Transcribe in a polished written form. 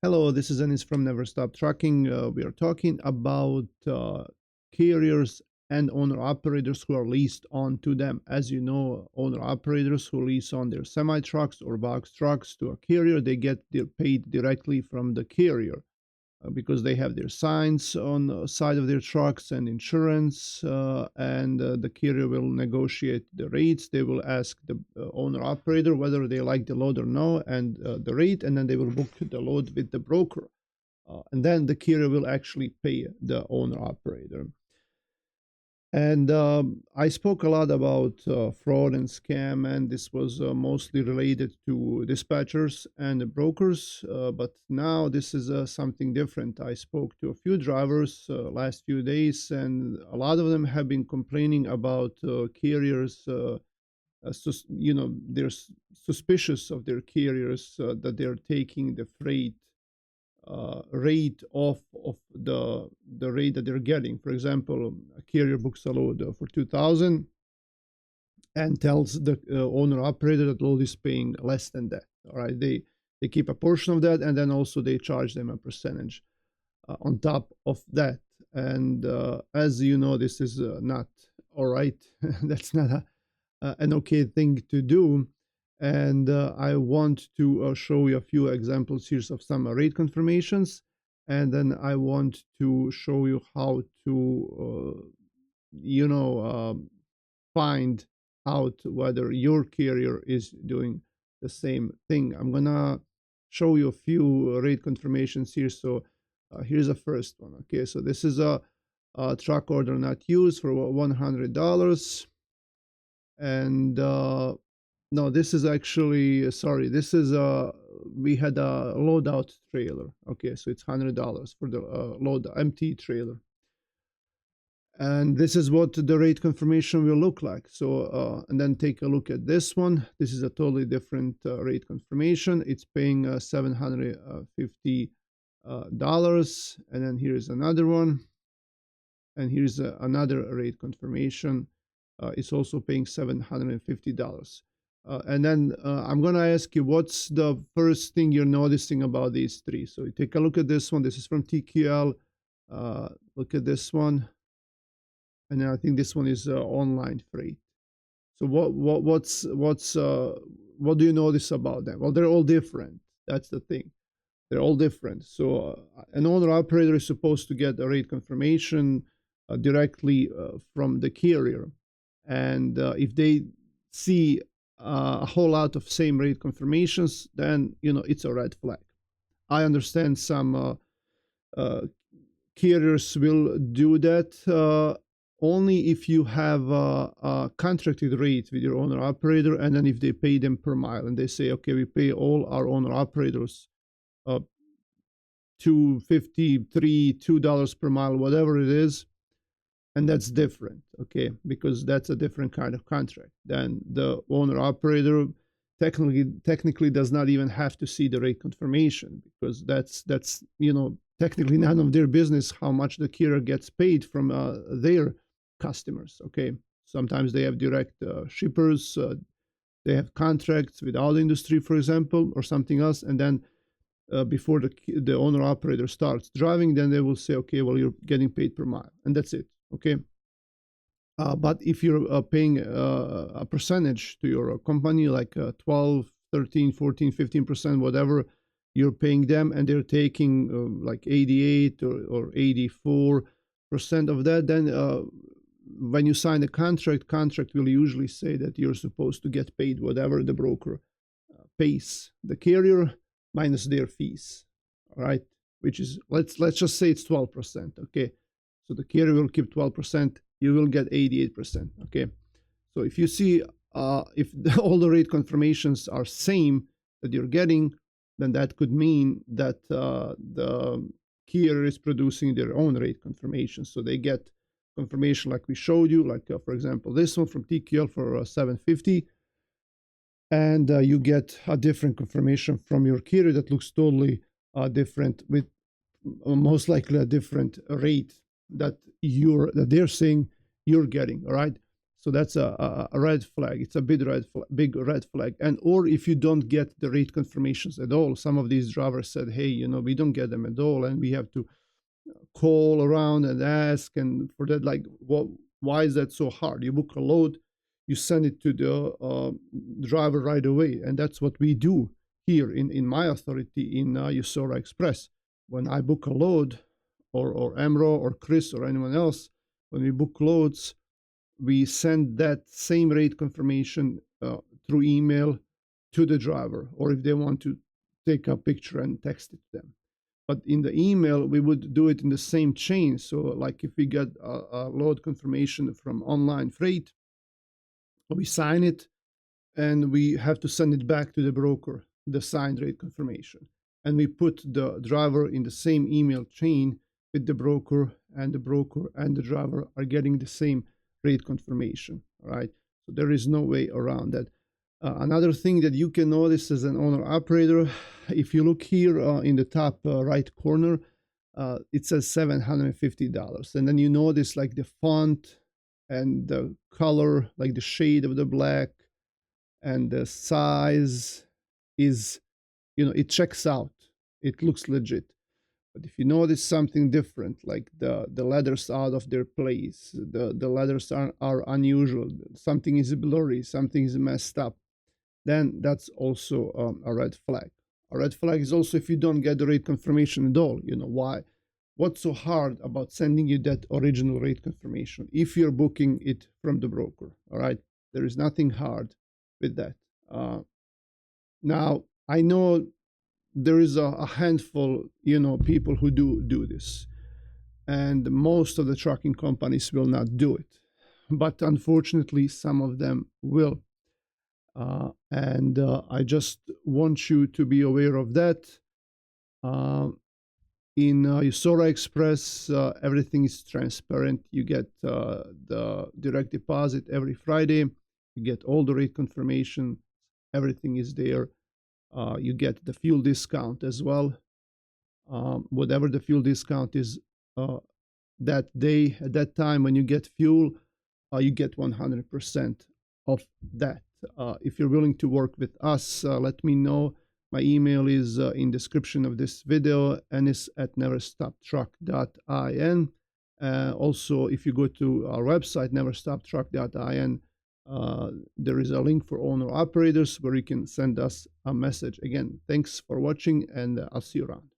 Hello, this is Anis from Never Stop Trucking. We are talking about carriers and owner operators who are leased on to them. As you know, owner operators who lease on their semi trucks or box trucks to a carrier, they get their paid directly from the carrier because they have their signs on the side of their trucks and insurance, and the carrier will negotiate the rates. They will ask the owner operator whether they like the load or no, and the rate, and then they will book the load with the broker. And then the carrier will actually pay the owner operator. And I spoke a lot about fraud and scam, and this was mostly related to dispatchers and brokers. But now this is something different. I spoke to a few drivers last few days, and a lot of them have been complaining about carriers. They're suspicious of their carriers that they're taking the freight rate of the rate that they're getting. For example, a carrier books a load for 2,000 and tells the owner operator that load is paying less than that. All right, they keep a portion of that, and then also they charge them a percentage on top of that. And as you know, this is not all right. That's not an okay thing to do. And I want to show you a few examples here of some rate confirmations, and then I want to show you how to find out whether your carrier is doing the same thing. I'm gonna show you a few rate confirmations here. So here's the first one. Okay, so this is a truck order not used for $100, and no, this is actually, sorry, this is we had a loadout trailer. Okay, so it's $100 for the load empty trailer. And this is what the rate confirmation will look like. So, and then take a look at this one. This is a totally different rate confirmation. It's paying $750. And then here's another one. And here's another rate confirmation. It's also paying $750. And then I'm going to ask you, what's the first thing you're noticing about these three? So you take a look at this one. This is from TQL. Look at this one. And then I think this one is online freight. So what do you notice about them? Well, they're all different. That's the thing. They're all different. So an owner operator is supposed to get a rate confirmation directly from the carrier. And if they see a whole lot of same rate confirmations, then it's a red flag. I understand some carriers will do that only if you have a contracted rate with your owner operator, and then if they pay them per mile, and they say, okay, we pay all our owner operators $2.53, $2 per mile, whatever it is, and that's different, okay, because that's a different kind of contract. Then the owner operator technically does not even have to see the rate confirmation, because that's technically none of their business how much the carrier gets paid from their customers. Okay, sometimes they have direct shippers, they have contracts with auto industry, for example, or something else, and then before the owner operator starts driving, then they will say, okay, well, you're getting paid per mile, and that's it. Okay, but if you're paying a percentage to your company, like 12, 13, 14, 15%, whatever you're paying them, and they're taking like 88 or 84% of that, then when you sign a contract will usually say that you're supposed to get paid whatever the broker pays the carrier minus their fees. All right, which is, let's just say it's 12%. Okay, so the carrier will keep 12%. You will get 88%. Okay, so if you see if all the rate confirmations are same that you're getting, then that could mean that the carrier is producing their own rate confirmation. So they get confirmation like we showed you, like for example this one from TQL for $750, and you get a different confirmation from your carrier that looks totally different, with most likely a different rate that they're saying you're getting. All right, So that's a red flag. It's a big red flag. And or if you don't get the rate confirmations at all, some of these drivers said, hey, we don't get them at all, and we have to call around and ask. And for that, like, why is that so hard? You book a load, you send it to the driver right away, and that's what we do here in my authority in Usora Express. When I book a load, or Emro or Chris or anyone else, when we book loads, we send that same rate confirmation through email to the driver, or if they want to take a picture and text it to them. But in the email, we would do it in the same chain. So like if we get a load confirmation from online freight, we sign it and we have to send it back to the broker, the signed rate confirmation. And we put the driver in the same email chain with the broker and the driver are getting the same rate confirmation, all right? So there is no way around that. Another thing that you can notice as an owner operator, if you look here in the top right corner, it says $750. And then you notice like the font and the color, like the shade of the black, and the size is, it checks out. It looks legit. But if you notice something different, like the letters out of their place, the letters are unusual, something is blurry, something is messed up, then that's also a red flag. A red flag is also if you don't get the rate confirmation at all. Why? What's so hard about sending you that original rate confirmation if you're booking it from the broker? All right, there is nothing hard with that. Now, I know there is a handful, people who do this, and most of the trucking companies will not do it, but unfortunately, some of them will. And I just want you to be aware of that. In Usora Express, everything is transparent. You get the direct deposit every Friday. You get all the rate confirmation. Everything is there. You get the fuel discount as well. Whatever the fuel discount is that day, at that time when you get fuel, you get 100% of that. If you're willing to work with us, let me know. My email is in description of this video, ennis@neverstoptruck.in. Also, if you go to our website, neverstoptruck.in, there is a link for owner operators where you can send us a message. Again, thanks for watching, and I'll see you around.